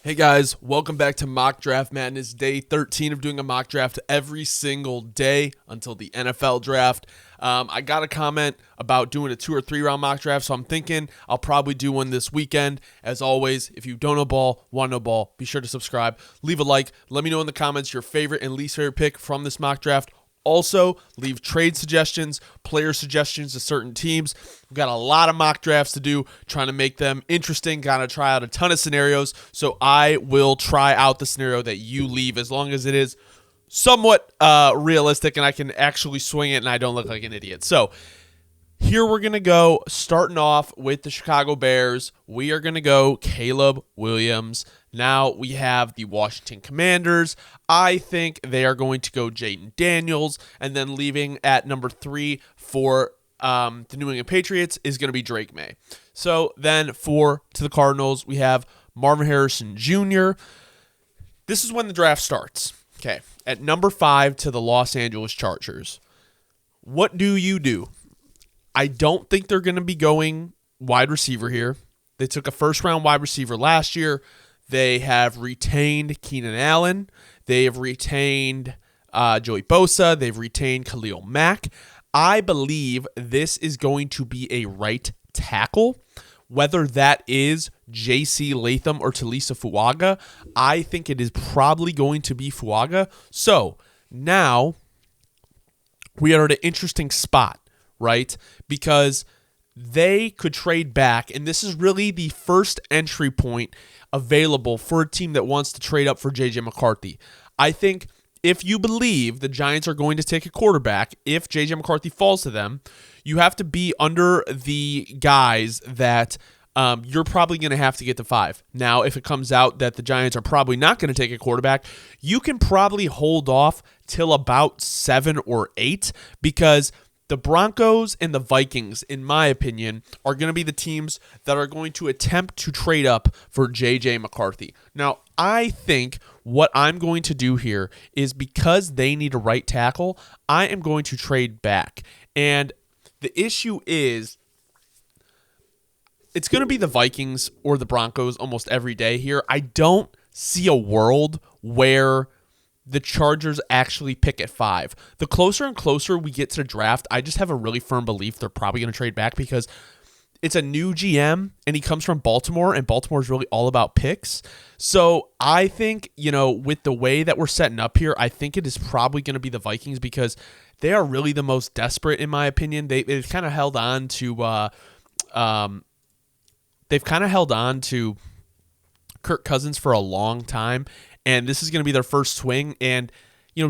Hey guys, welcome back to Mock Draft Madness, day 13 of doing a mock draft every single day until the NFL draft. I got a comment about doing a 2 or 3 round mock draft, so I'm thinking I'll probably do one this weekend. As always, if you don't know ball, want to know ball, be sure to subscribe, leave a like, let me know in the comments your favorite and least favorite pick from this mock draft. Also, leave trade suggestions, player suggestions to certain teams. We've got a lot of mock drafts to do, trying to make them interesting, got to try out a ton of scenarios. So I will try out the scenario that you leave as long as it is somewhat realistic and I can actually swing it and I don't look like an idiot. So here we're going to go, starting off with the Chicago Bears. We are going to go Caleb Williams. Now we have the Washington Commanders. I think they are going to go Jaden Daniels. And then leaving at number 3 for the New England Patriots is going to be Drake May. So then to the Cardinals, we have Marvin Harrison Jr. This is when the draft starts. Okay, at number 5 to the Los Angeles Chargers. What do you do? I don't think they're going to be going wide receiver here. They took a first-round wide receiver last year. They have retained Keenan Allen. They have retained Joey Bosa. They've retained Khalil Mack. I believe this is going to be a right tackle. Whether that is J.C. Latham or Talisa Fuaga, I think it is probably going to be Fuaga. So now we are at an interesting spot, right? Because they could trade back, and this is really the first entry point available for a team that wants to trade up for J.J. McCarthy. I think if you believe the Giants are going to take a quarterback, if J.J. McCarthy falls to them, you have to be under the guys that you're probably going to have to get to 5. Now, if it comes out that the Giants are probably not going to take a quarterback, you can probably hold off till about 7 or 8 because the Broncos and the Vikings, in my opinion, are going to be the teams that are going to attempt to trade up for J.J. McCarthy. Now, I think what I'm going to do here is because they need a right tackle, I am going to trade back. And the issue is it's going to be the Vikings or the Broncos almost every day here. I don't see a world where the Chargers actually pick at 5. The closer and closer we get to the draft, I just have a really firm belief they're probably going to trade back because it's a new GM and he comes from Baltimore, and Baltimore is really all about picks. So I think, with the way that we're setting up here, I think it is probably going to be the Vikings because they are really the most desperate, in my opinion. They've kind of held on to Kirk Cousins for a long time. And this is going to be their first swing. And,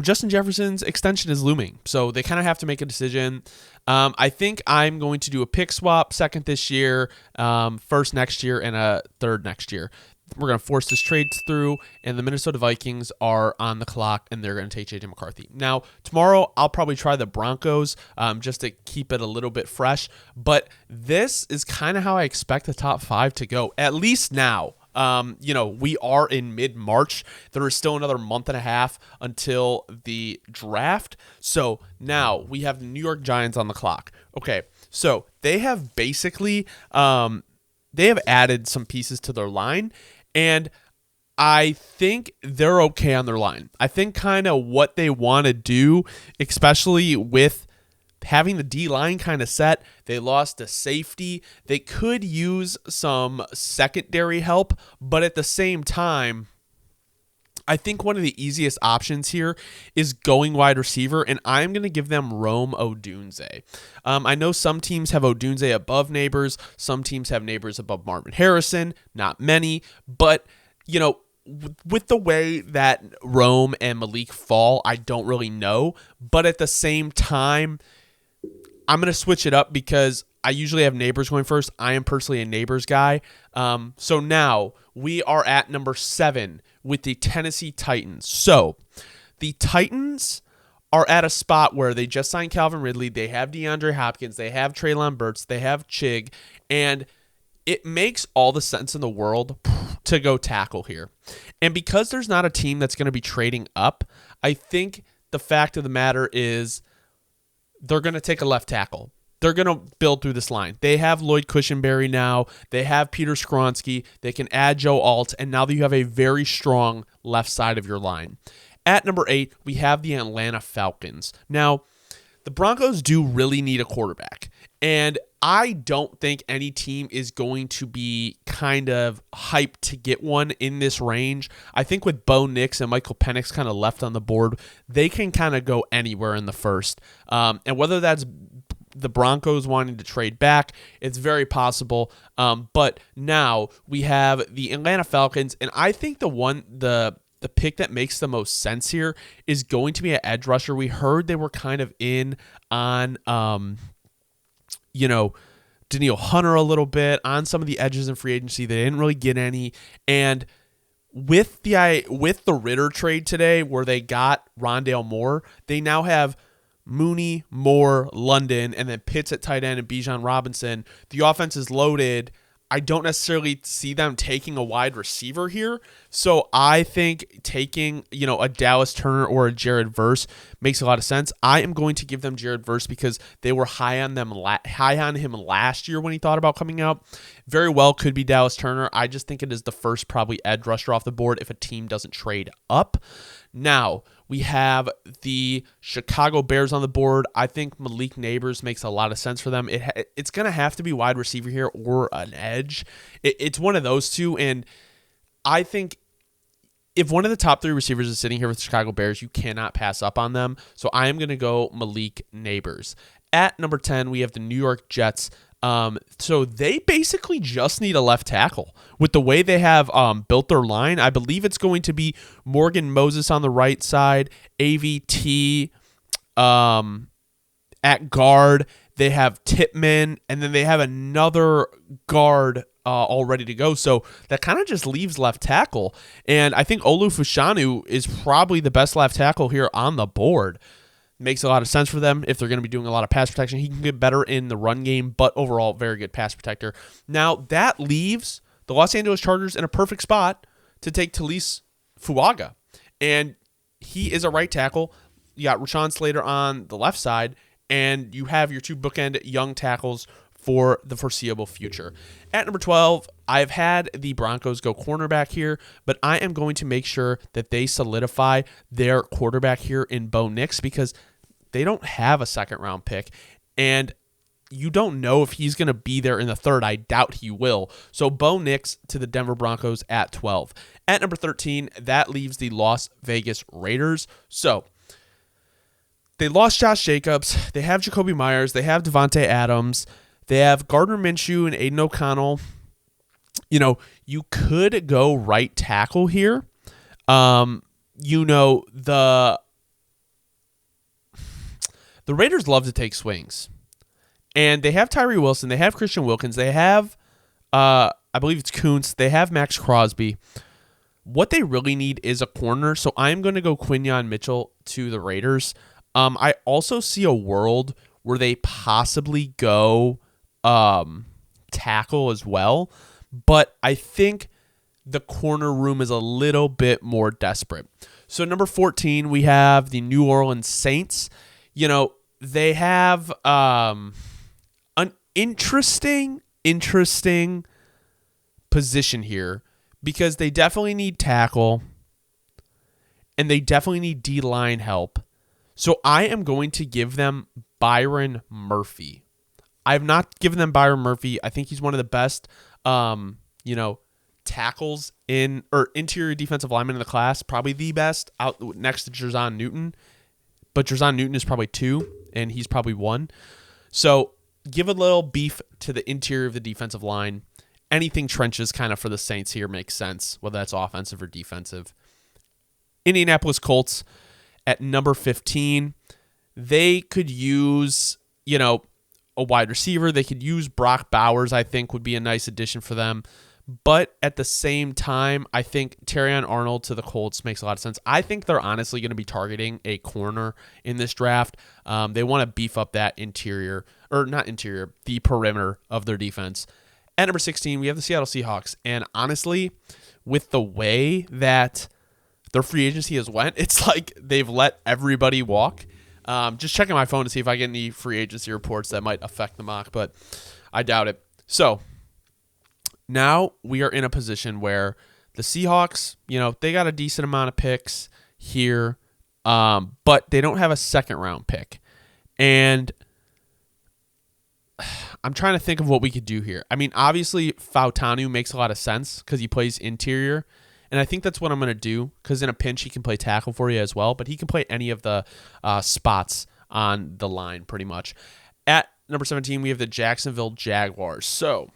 Justin Jefferson's extension is looming. So they kind of have to make a decision. I think I'm going to do a pick swap, 2nd this year, 1st next year, and a 3rd next year. We're going to force this trade through, and the Minnesota Vikings are on the clock, and they're going to take J.J. McCarthy. Now, tomorrow, I'll probably try the Broncos just to keep it a little bit fresh. But this is kind of how I expect the top 5 to go, at least now. We are in mid-March. There is still another month and a half until the draft. So now we have the New York Giants on the clock. Okay, so they have basically they have added some pieces to their line, and I think they're okay on their line. I think kind of what they want to do, especially with having the D-line kind of set, they lost a safety. They could use some secondary help, but at the same time, I think one of the easiest options here is going wide receiver, and I'm going to give them Rome Odunze. I know some teams have Odunze above Neighbors. Some teams have Neighbors above Marvin Harrison. Not many, but, with the way that Rome and Malik fall, I don't really know. But at the same time, I'm going to switch it up because I usually have Neighbors going first. I am personally a Neighbors guy. So now we are at number 7 with the Tennessee Titans. So the Titans are at a spot where they just signed Calvin Ridley. They have DeAndre Hopkins. They have Treylon Burks. They have Chig. And it makes all the sense in the world to go tackle here. And because there's not a team that's going to be trading up, I think the fact of the matter is they're going to take a left tackle. they're going to build through this line. They have Lloyd Cushenberry now. They have Peter Skronsky. They can add Joe Alt, and now that you have a very strong left side of your line. At number 8, we have the Atlanta Falcons. Now, the Broncos do really need a quarterback, and I don't think any team is going to be kind of hyped to get one in this range. I think with Bo Nix and Michael Penix kind of left on the board, they can kind of go anywhere in the first. And whether that's the Broncos wanting to trade back, it's very possible. But now we have the Atlanta Falcons, and I think the pick that makes the most sense here is going to be an edge rusher. We heard they were kind of in on Daniil Hunter a little bit on some of the edges in free agency. They didn't really get any. And with the Ritter trade today, where they got Rondale Moore, they now have Mooney, Moore, London, and then Pitts at tight end and Bijan Robinson. The offense is loaded. I don't necessarily see them taking a wide receiver here. So I think taking, a Dallas Turner or a Jared Verse makes a lot of sense. I am going to give them Jared Verse because they were high on him last year when he thought about coming out. Very well could be Dallas Turner. I just think it is the first probably edge rusher off the board if a team doesn't trade up. Now, we have the Chicago Bears on the board. I think Malik Neighbors makes a lot of sense for them. It's going to have to be wide receiver here or an edge. It's one of those two, and I think if one of the top 3 receivers is sitting here with the Chicago Bears, you cannot pass up on them. So I am going to go Malik Neighbors. At number 10, we have the New York Jets. So they basically just need a left tackle. With the way they have built their line, I believe it's going to be Morgan Moses on the right side, AVT at guard. They have Tippmann, and then they have another guard all ready to go. So that kind of just leaves left tackle. And I think Olu Fashanu is probably the best left tackle here on the board. Makes a lot of sense for them if they're going to be doing a lot of pass protection. He can get better in the run game, but overall, very good pass protector. Now, that leaves the Los Angeles Chargers in a perfect spot to take Talise Fuaga. And he is a right tackle. You got Rashawn Slater on the left side, and you have your 2 bookend young tackles for the foreseeable future. At number 12, I've had the Broncos go cornerback here, but I am going to make sure that they solidify their quarterback here in Bo Nix because they don't have a second-round pick, and you don't know if he's going to be there in the 3rd. I doubt he will. So Bo Nix to the Denver Broncos at 12. At number 13, that leaves the Las Vegas Raiders. So they lost Josh Jacobs. They have Jacoby Myers. They have Devontae Adams. They have Gardner Minshew and Aiden O'Connell. You could go right tackle here. The Raiders love to take swings. And they have Tyree Wilson. They have Christian Wilkins. They have, I believe it's Kuntz. They have Max Crosby. What they really need is a corner. So I'm going to go Quinyon Mitchell to the Raiders. I also see a world where they possibly go tackle as well, but I think the corner room is a little bit more desperate. So number 14, we have the New Orleans Saints. They have an interesting position here because they definitely need tackle and they definitely need D-line help. So I am going to give them Byron Murphy. I've not given them Byron Murphy. I think he's one of the best, tackles interior defensive linemen in the class. Probably the best out next to Jerzon Newton. But Jerzon Newton is probably 2, and he's probably 1. So give a little beef to the interior of the defensive line. Anything trenches kind of for the Saints here makes sense, whether that's offensive or defensive. Indianapolis Colts at number 15. They could use, a wide receiver. They could use Brock Bowers, I think, would be a nice addition for them. But at the same time, I think Terrion Arnold to the Colts makes a lot of sense. I think they're honestly going to be targeting a corner in this draft. They want to beef up that the perimeter of their defense. At number 16, we have the Seattle Seahawks. And honestly, with the way that their free agency has went, it's like they've let everybody walk. Just checking my phone to see if I get any free agency reports that might affect the mock, but I doubt it. So now we are in a position where the Seahawks, they got a decent amount of picks here, but they don't have a second-round pick. And I'm trying to think of what we could do here. I mean, obviously, Fautanu makes a lot of sense because he plays interior, and I think that's what I'm going to do because in a pinch, he can play tackle for you as well, but he can play any of the spots on the line pretty much. At number 17, we have the Jacksonville Jaguars. So,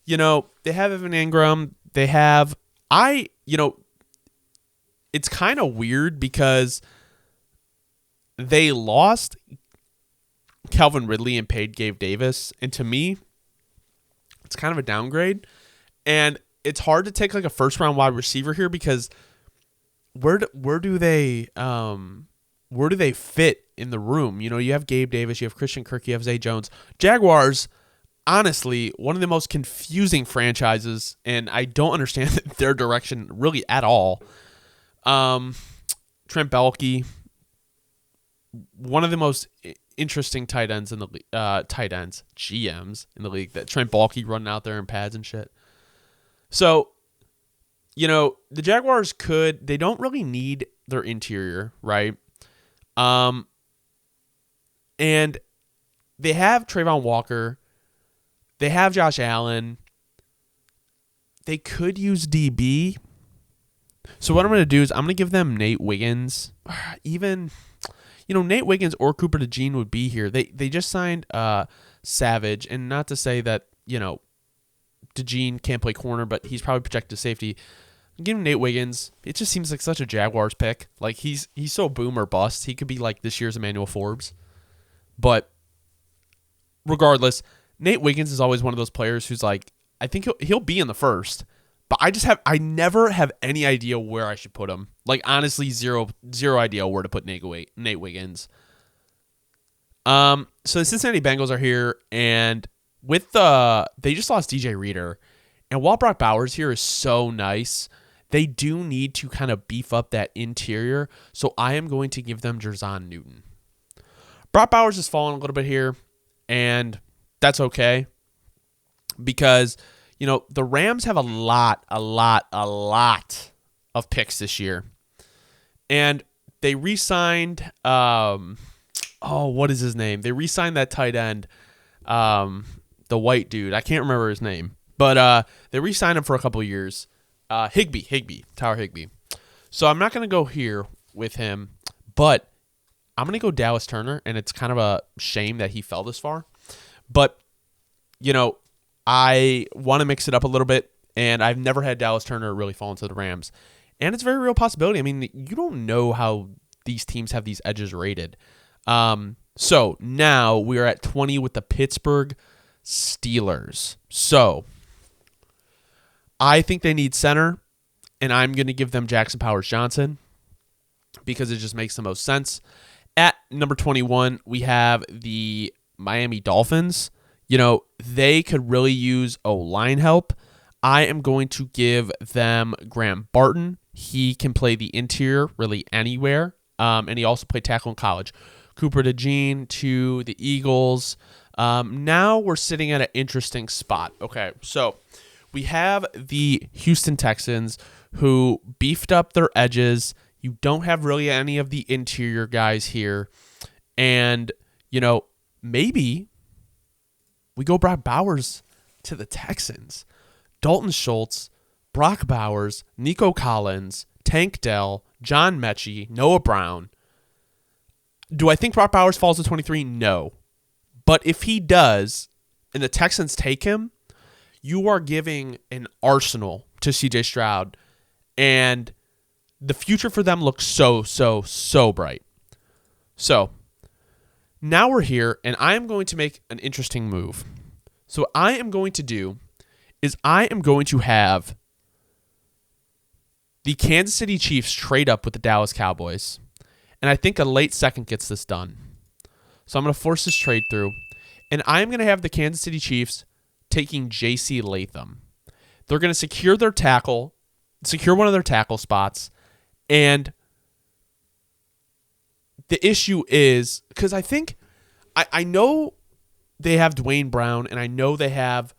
they have Evan Ingram. They have, it's kind of weird because they lost Calvin Ridley and paid Gabe Davis. And to me, it's kind of a downgrade. And it's hard to take like a first round wide receiver here because where do they fit in the room? You have Gabe Davis, you have Christian Kirk, you have Zay Jones. Jaguars, honestly, one of the most confusing franchises, and I don't understand their direction really at all. Trent Baalke, one of the most interesting tight ends in the GMs in the league. That Trent Baalke running out there in pads and shit. So, the Jaguars they don't really need their interior, right? And they have Trayvon Walker. They have Josh Allen. They could use DB. So what I'm going to do is I'm going to give them Nate Wiggins. Even, Nate Wiggins or Cooper DeJean would be here. They just signed Savage, and not to say that, DeJean can't play corner, but he's probably projected to safety. Give him Nate Wiggins. It just seems like such a Jaguars pick. Like he's so boom or bust. He could be like this year's Emmanuel Forbes. But regardless, Nate Wiggins is always one of those players who's like, I think he'll be in the first, but I never have any idea where I should put him. Like honestly, zero idea where to put Nate Wiggins. So the Cincinnati Bengals are here, and they just lost DJ Reader, and while Brock Bowers here is so nice, they do need to kind of beef up that interior. So I am going to give them Jerzon Newton. Brock Bowers has fallen a little bit here, and that's okay because, the Rams have a lot of picks this year. And they re-signed, what is his name? They re-signed that tight end, the white dude. I can't remember his name. But they re-signed him for a couple of years. Tower Higbee. So I'm not going to go here with him, but I'm going to go Dallas Turner, and it's kind of a shame that he fell this far. But, I want to mix it up a little bit, and I've never had Dallas Turner really fall into the Rams. And it's a very real possibility. I mean, you don't know how these teams have these edges rated. So now we are at 20 with the Pittsburgh Steelers. So I think they need center, and I'm going to give them Jackson Powers-Johnson because it just makes the most sense. At number 21, we have the Miami Dolphins. They could really use O-line help. I am going to give them Graham Barton. He can play the interior really anywhere, and he also played tackle in college. Cooper DeJean to the Eagles. Now we're sitting at an interesting spot. Okay, so we have the Houston Texans who beefed up their edges. You don't have really any of the interior guys here. And, maybe we go Brock Bowers to the Texans. Dalton Schultz, Brock Bowers, Nico Collins, Tank Dell, John Mechie, Noah Brown. Do I think Brock Bowers falls to 23? No. But if he does, and the Texans take him, you are giving an arsenal to CJ Stroud, and the future for them looks so bright. So now we're here, and I am going to make an interesting move. So what I am going to do is I am going to have the Kansas City Chiefs trade up with the Dallas Cowboys, and I think a late second gets this done. So I'm going to force this trade through, and I am going to have the Kansas City Chiefs taking J.C. Latham. They're going to secure one of their tackle spots, and the issue is, because I know they have Dwayne Brown, and I know they have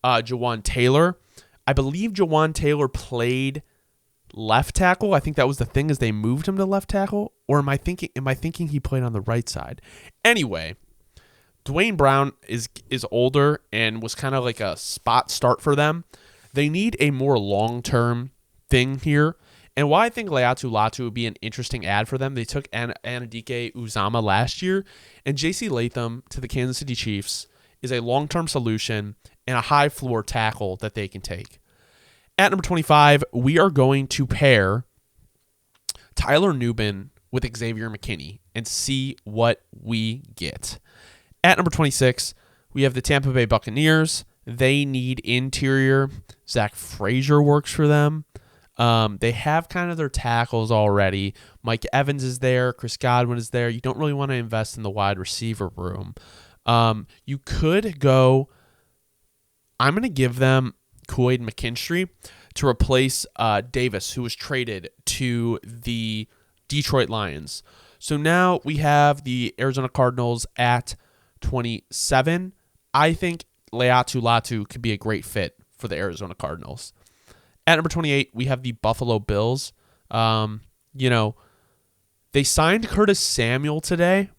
Jawan Taylor. I believe Jawan Taylor played left tackle. I think that was the thing, is they moved him to left tackle. Or am I thinking he played on the right side? Anyway, Dwayne Brown is older and was kind of like a spot start for them. They need a more long-term thing here. And why I think Leatu Latu would be an interesting ad for them, they took Anadike Uzama last year, and J.C. Latham to the Kansas City Chiefs is a long-term solution and a high-floor tackle that they can take. At number 25, we are going to pair Tyler Nubin with Xavier McKinney and see what we get. At number 26, we have the Tampa Bay Buccaneers. They need interior. Zach Frazier works for them. They have kind of their tackles already. Mike Evans is there. Chris Godwin is there. You don't really want to invest in the wide receiver room. You could go, I'm going to give them Kool-Aid McKinstry to replace Davis, who was traded to the Detroit Lions. So now we have the Arizona Cardinals at 27. I think Leatu Latu could be a great fit for the Arizona Cardinals. At number 28, we have the Buffalo Bills. They signed Curtis Samuel today.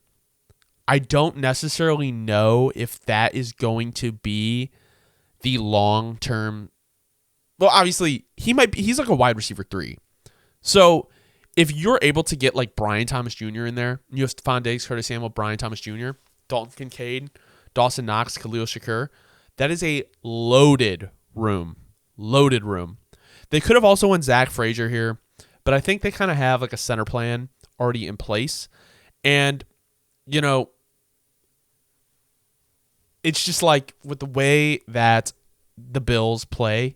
I don't necessarily know if that is going to be the long-term. Well, obviously, he's like a wide receiver 3. So if you're able to get like Brian Thomas Jr. in there, you have Stephon Diggs, Curtis Samuel, Brian Thomas Jr., Dalton Kincaid, Dawson Knox, Khalil Shakur, that is a loaded room. Loaded room. They could have also won Zach Frazier here, but I think they kind of have like a center plan already in place. And, it's just like with the way that the Bills play,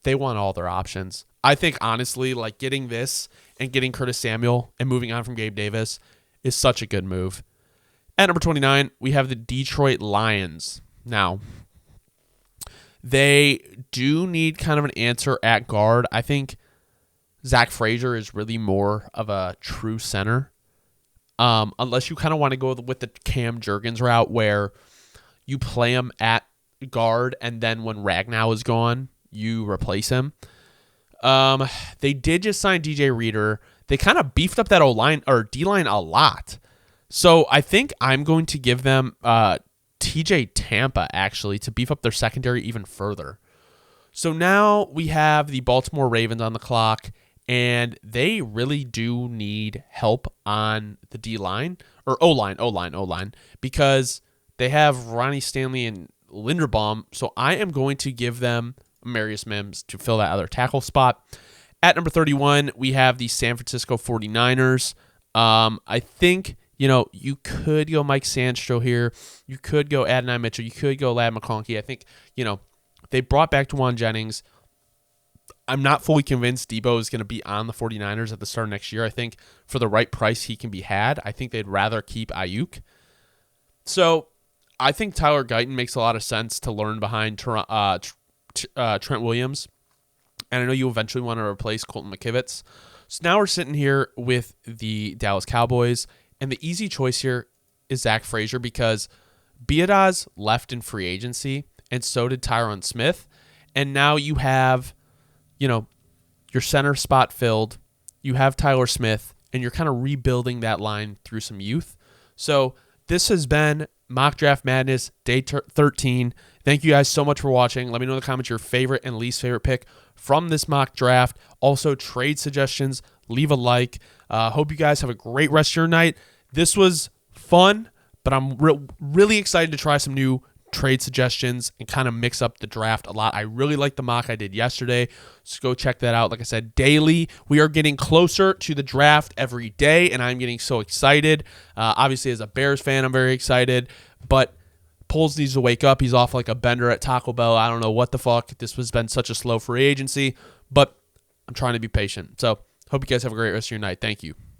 they want all their options. I think, honestly, like getting this and getting Curtis Samuel and moving on from Gabe Davis is such a good move. At number 29, we have the Detroit Lions. Now, they do need kind of an answer at guard. I think Zach Frazier is really more of a true center. Unless you kind of want to go with the Cam Jurgens route where you play him at guard and then when Ragnow is gone, you replace him. They did just sign DJ Reader. They kind of beefed up that O-line or D-line a lot. So I think I'm going to give them TJ Tampa, actually, to beef up their secondary even further. So now we have the Baltimore Ravens on the clock, and they really do need help on the D-line, or O-line, because they have Ronnie Stanley and Linderbaum, so I am going to give them Marius Mims to fill that other tackle spot. At number 31, we have the San Francisco 49ers. I think, you could go Mike Sandstro here. You could go Adonai Mitchell. You could go Ladd McConkey. I think, they brought back Juwan Jennings. I'm not fully convinced Debo is going to be on the 49ers at the start of next year. I think for the right price he can be had. I think they'd rather keep Ayuk. So I think Tyler Guyton makes a lot of sense to learn behind Trent Williams. And I know you eventually want to replace Colton McKivitz. So now we're sitting here with the Dallas Cowboys. And the easy choice here is Zach Frazier because Biadasz left in free agency, and so did Tyron Smith. And now you have, your center spot filled. You have Tyler Smith, and you're kind of rebuilding that line through some youth. So this has been Mock Draft Madness, Day 13. Thank you guys so much for watching. Let me know in the comments your favorite and least favorite pick from this mock draft. Also, trade suggestions. Leave a like. Hope you guys have a great rest of your night. This was fun, but I'm really excited to try some new trade suggestions and kind of mix up the draft a lot. I really like the mock I did yesterday, so go check that out. Like I said, daily. We are getting closer to the draft every day, and I'm getting so excited. Obviously, as a Bears fan, I'm very excited, but Poles needs to wake up. He's off like a bender at Taco Bell. I don't know what the fuck. This has been such a slow free agency, but I'm trying to be patient. So hope you guys have a great rest of your night. Thank you.